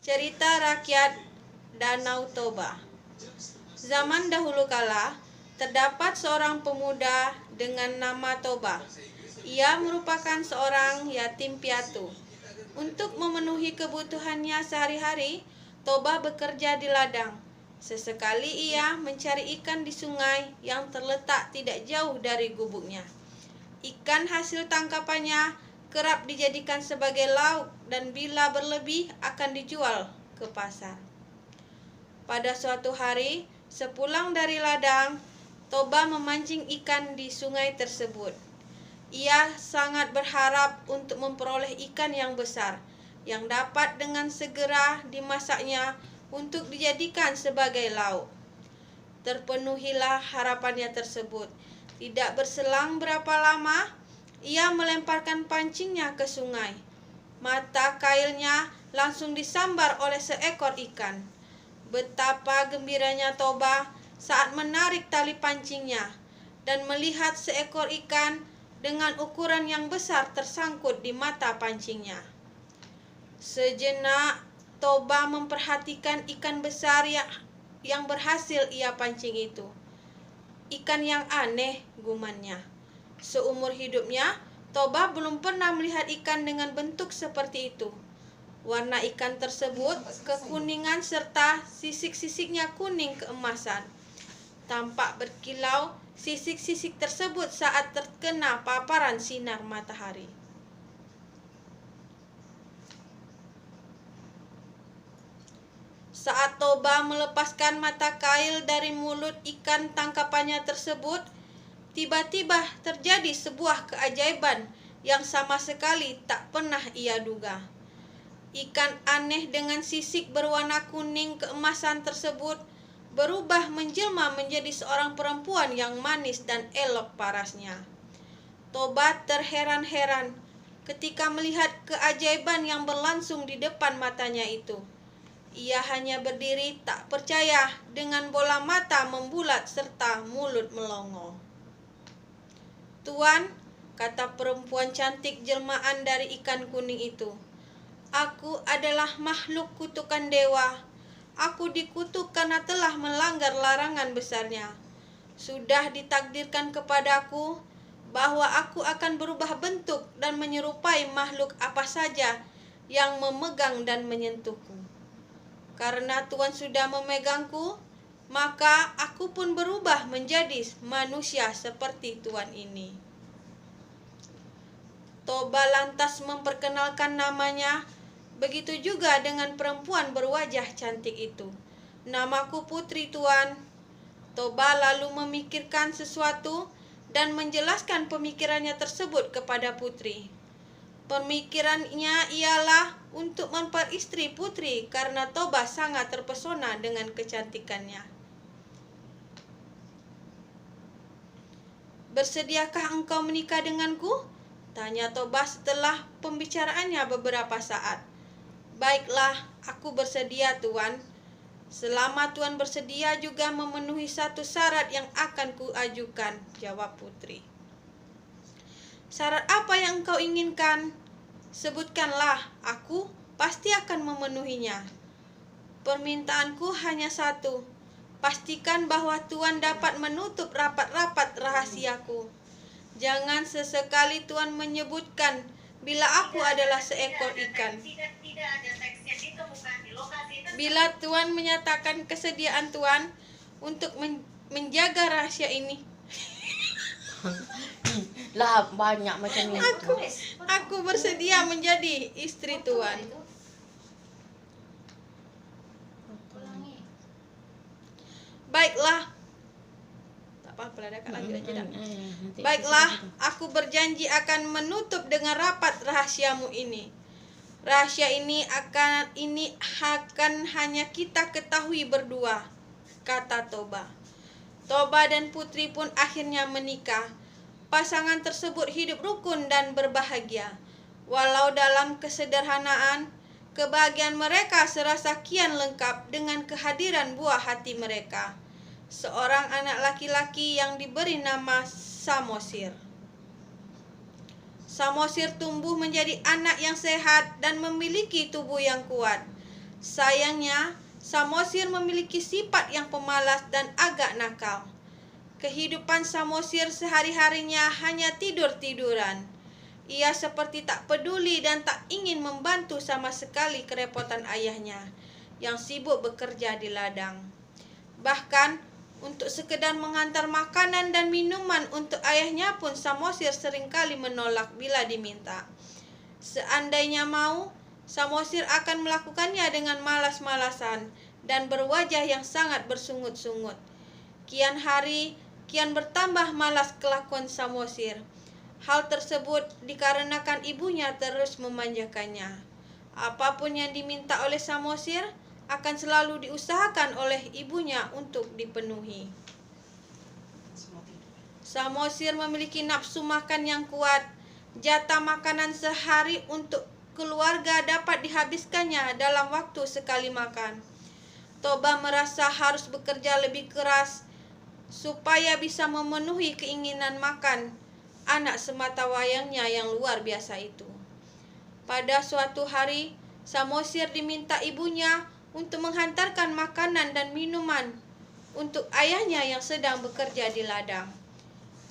Cerita rakyat Danau Toba. Zaman dahulu kala, terdapat seorang pemuda dengan nama Toba. Ia merupakan seorang yatim piatu. Untuk memenuhi kebutuhannya sehari-hari, Toba bekerja di ladang. Sesekali ia mencari ikan di sungai yang terletak tidak jauh dari gubuknya. Ikan hasil tangkapannya kerap dijadikan sebagai lauk dan bila berlebih akan dijual ke pasar. Pada suatu hari, sepulang dari ladang, Toba memancing ikan di sungai tersebut. Ia sangat berharap untuk memperoleh ikan yang besar, yang dapat dengan segera dimasaknya untuk dijadikan sebagai lauk. Terpenuhilah harapannya tersebut. Tidak berselang berapa lama, ia melemparkan pancingnya ke sungai. Mata kailnya langsung disambar oleh seekor ikan. Betapa gembiranya Toba saat menarik tali pancingnya dan melihat seekor ikan dengan ukuran yang besar tersangkut di mata pancingnya. Sejenak Toba memperhatikan ikan besar yang berhasil ia pancing itu. Ikan yang aneh, gumannya. Seumur hidupnya, Toba belum pernah melihat ikan dengan bentuk seperti itu. Warna ikan tersebut kekuningan serta sisik-sisiknya kuning keemasan. Tampak berkilau sisik-sisik tersebut saat terkena paparan sinar matahari. Saat Toba melepaskan mata kail dari mulut ikan tangkapannya tersebut, tiba-tiba terjadi sebuah keajaiban yang sama sekali tak pernah ia duga. Ikan aneh dengan sisik berwarna kuning keemasan tersebut berubah menjelma menjadi seorang perempuan yang manis dan elok parasnya. Toba terheran-heran ketika melihat keajaiban yang berlangsung di depan matanya itu. Ia hanya berdiri tak percaya dengan bola mata membulat serta mulut melongo. "Tuan," kata perempuan cantik jelmaan dari ikan kuning itu, "aku adalah makhluk kutukan dewa. Aku dikutuk karena telah melanggar larangan besarnya. Sudah ditakdirkan kepadaku bahwa aku akan berubah bentuk dan menyerupai makhluk apa saja yang memegang dan menyentuhku. Karena Tuan sudah memegangku, maka aku pun berubah menjadi manusia seperti Tuan ini." Toba lantas memperkenalkan namanya. Begitu juga dengan perempuan berwajah cantik itu. "Namaku Putri, Tuan." Toba lalu memikirkan sesuatu dan menjelaskan pemikirannya tersebut kepada Putri. Pemikirannya ialah untuk memperistri Putri karena Toba sangat terpesona dengan kecantikannya. "Bersediakah engkau menikah denganku?" tanya Toba setelah pembicaraannya beberapa saat. "Baiklah, aku bersedia, Tuan. Selama Tuan bersedia juga memenuhi satu syarat yang akan kuajukan," jawab Putri. "Syarat apa yang engkau inginkan? Sebutkanlah, aku pasti akan memenuhinya." "Permintaanku hanya satu. Pastikan bahwa Tuan dapat menutup rapat-rapat rahasiaku. Jangan sesekali Tuan menyebutkan bila aku adalah seekor ikan. Bila Tuan menyatakan kesediaan Tuan untuk menjaga rahasia ini, lah banyak macam itu. aku bersedia menjadi istri Tuan." "Baiklah." Tak apa-apa, ada lagi aja. "Baiklah, aku berjanji akan menutup dengan rapat rahasiamu ini. Rahasia ini akan hanya kita ketahui berdua," kata Toba. Toba dan Putri pun akhirnya menikah. Pasangan tersebut hidup rukun dan berbahagia. Walau dalam kesederhanaan, kebahagiaan mereka serasa kian lengkap dengan kehadiran buah hati mereka, seorang anak laki-laki yang diberi nama Samosir. Samosir tumbuh menjadi anak yang sehat dan memiliki tubuh yang kuat. Sayangnya, Samosir memiliki sifat yang pemalas dan agak nakal. Kehidupan Samosir sehari-harinya hanya tidur-tiduran. Ia seperti tak peduli dan tak ingin membantu sama sekali kerepotan ayahnya yang sibuk bekerja di ladang. Bahkan, untuk sekedar mengantar makanan dan minuman untuk ayahnya pun Samosir seringkali menolak bila diminta. Seandainya mau, Samosir akan melakukannya dengan malas-malasan dan berwajah yang sangat bersungut-sungut. Kian hari, kian bertambah malas kelakuan Samosir. Hal tersebut dikarenakan ibunya terus memanjakannya. Apapun yang diminta oleh Samosir akan selalu diusahakan oleh ibunya untuk dipenuhi. Samosir memiliki nafsu makan yang kuat. Jatah makanan sehari untuk keluarga dapat dihabiskannya dalam waktu sekali makan. Toba merasa harus bekerja lebih keras supaya bisa memenuhi keinginan makan anak semata wayangnya yang luar biasa itu. Pada suatu hari, Samosir diminta ibunya untuk menghantarkan makanan dan minuman untuk ayahnya yang sedang bekerja di ladang.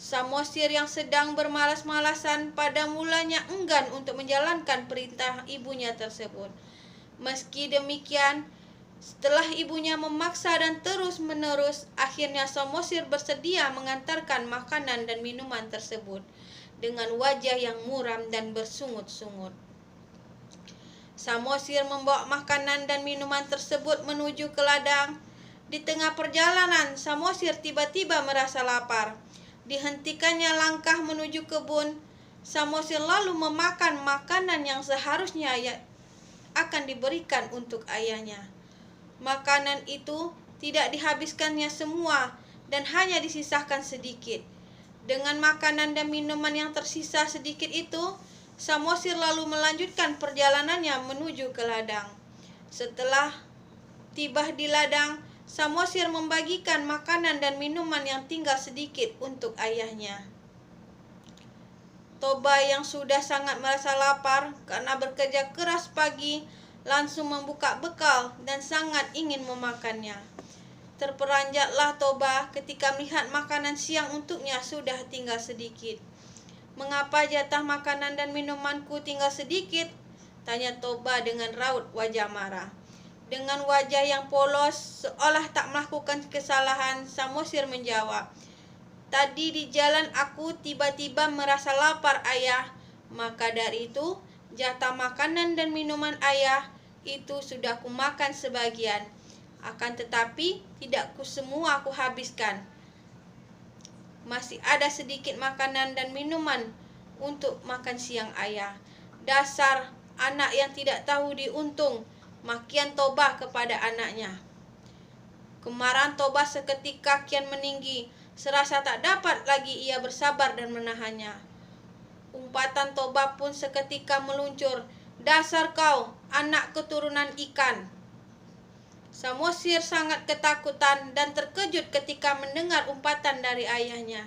Samosir yang sedang bermalas-malasan pada mulanya enggan untuk menjalankan perintah ibunya tersebut. Meski demikian, setelah ibunya memaksa dan terus-menerus, akhirnya Samosir bersedia mengantarkan makanan dan minuman tersebut dengan wajah yang muram dan bersungut-sungut. Samosir membawa makanan dan minuman tersebut menuju ke ladang. Di tengah perjalanan, Samosir tiba-tiba merasa lapar. Dihentikannya langkah menuju kebun. Samosir lalu memakan makanan yang seharusnya akan diberikan untuk ayahnya. Makanan itu tidak dihabiskannya semua dan hanya disisahkan sedikit. Dengan makanan dan minuman yang tersisa sedikit itu, Samosir lalu melanjutkan perjalanannya menuju ke ladang. Setelah tiba di ladang, Samosir membagikan makanan dan minuman yang tinggal sedikit untuk ayahnya. Toba yang sudah sangat merasa lapar karena bekerja keras pagi, langsung membuka bekal dan sangat ingin memakannya. Terperanjatlah Toba ketika melihat makanan siang untuknya sudah tinggal sedikit. "Mengapa jatah makanan dan minumanku tinggal sedikit?" tanya Toba dengan raut wajah marah. Dengan wajah yang polos, seolah tak melakukan kesalahan, Samosir menjawab, "Tadi di jalan aku tiba-tiba merasa lapar, ayah. Maka dari itu, jatah makanan dan minuman ayah itu sudah kumakan sebagian. Akan tetapi tidak semua aku habiskan. Masih ada sedikit makanan dan minuman untuk makan siang ayah." "Dasar anak yang tidak tahu diuntung," makian Toba kepada anaknya. Kemarahan Toba seketika kian meninggi, serasa tak dapat lagi ia bersabar dan menahannya. Umpatan Toba pun seketika meluncur, "Dasar kau, anak keturunan ikan!" Samosir sangat ketakutan dan terkejut ketika mendengar umpatan dari ayahnya.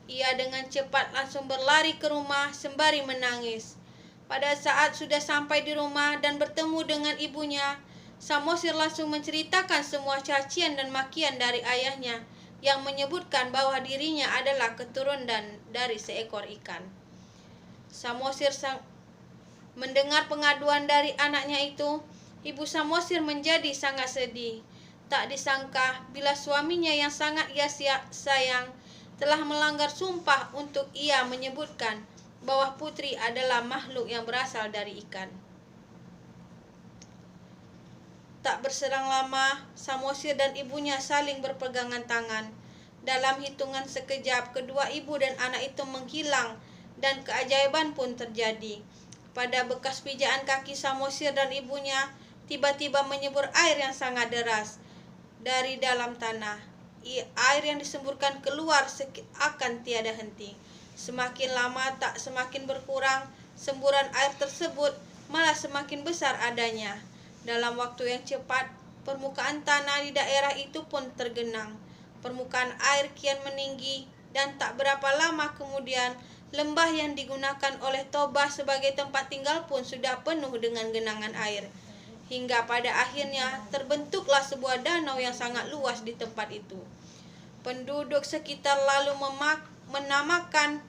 Ia dengan cepat langsung berlari ke rumah sembari menangis. Pada saat sudah sampai di rumah dan bertemu dengan ibunya, Samosir langsung menceritakan semua cacian dan makian dari ayahnya yang menyebutkan bahwa dirinya adalah keturunan dari seekor ikan. Samosir mendengar pengaduan dari anaknya itu, ibu Samosir menjadi sangat sedih. Tak disangka bila suaminya yang sangat ia sayang telah melanggar sumpah untuk ia menyebutkan bahwa putri adalah makhluk yang berasal dari ikan. Tak berserang lama, Samosir dan ibunya saling berpegangan tangan. Dalam hitungan sekejap, kedua ibu dan anak itu menghilang dan keajaiban pun terjadi. Pada bekas pijaan kaki Samosir dan ibunya, tiba-tiba menyembur air yang sangat deras dari dalam tanah. Air yang disemburkan keluar akan tiada henti. Semakin lama tak semakin berkurang, semburan air tersebut malah semakin besar adanya. Dalam waktu yang cepat, permukaan tanah di daerah itu pun tergenang. Permukaan air kian meninggi dan tak berapa lama kemudian, lembah yang digunakan oleh Toba sebagai tempat tinggal pun sudah penuh dengan genangan air. hingga pada akhirnya terbentuklah sebuah danau yang sangat luas di tempat itu. Penduduk sekitar lalu menamakan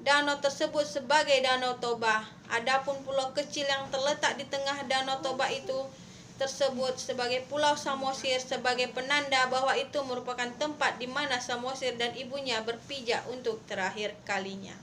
danau tersebut sebagai Danau Toba. Adapun pulau kecil yang terletak di tengah Danau Toba itu tersebut sebagai Pulau Samosir sebagai penanda bahwa itu merupakan tempat di mana Samosir dan ibunya berpijak untuk terakhir kalinya.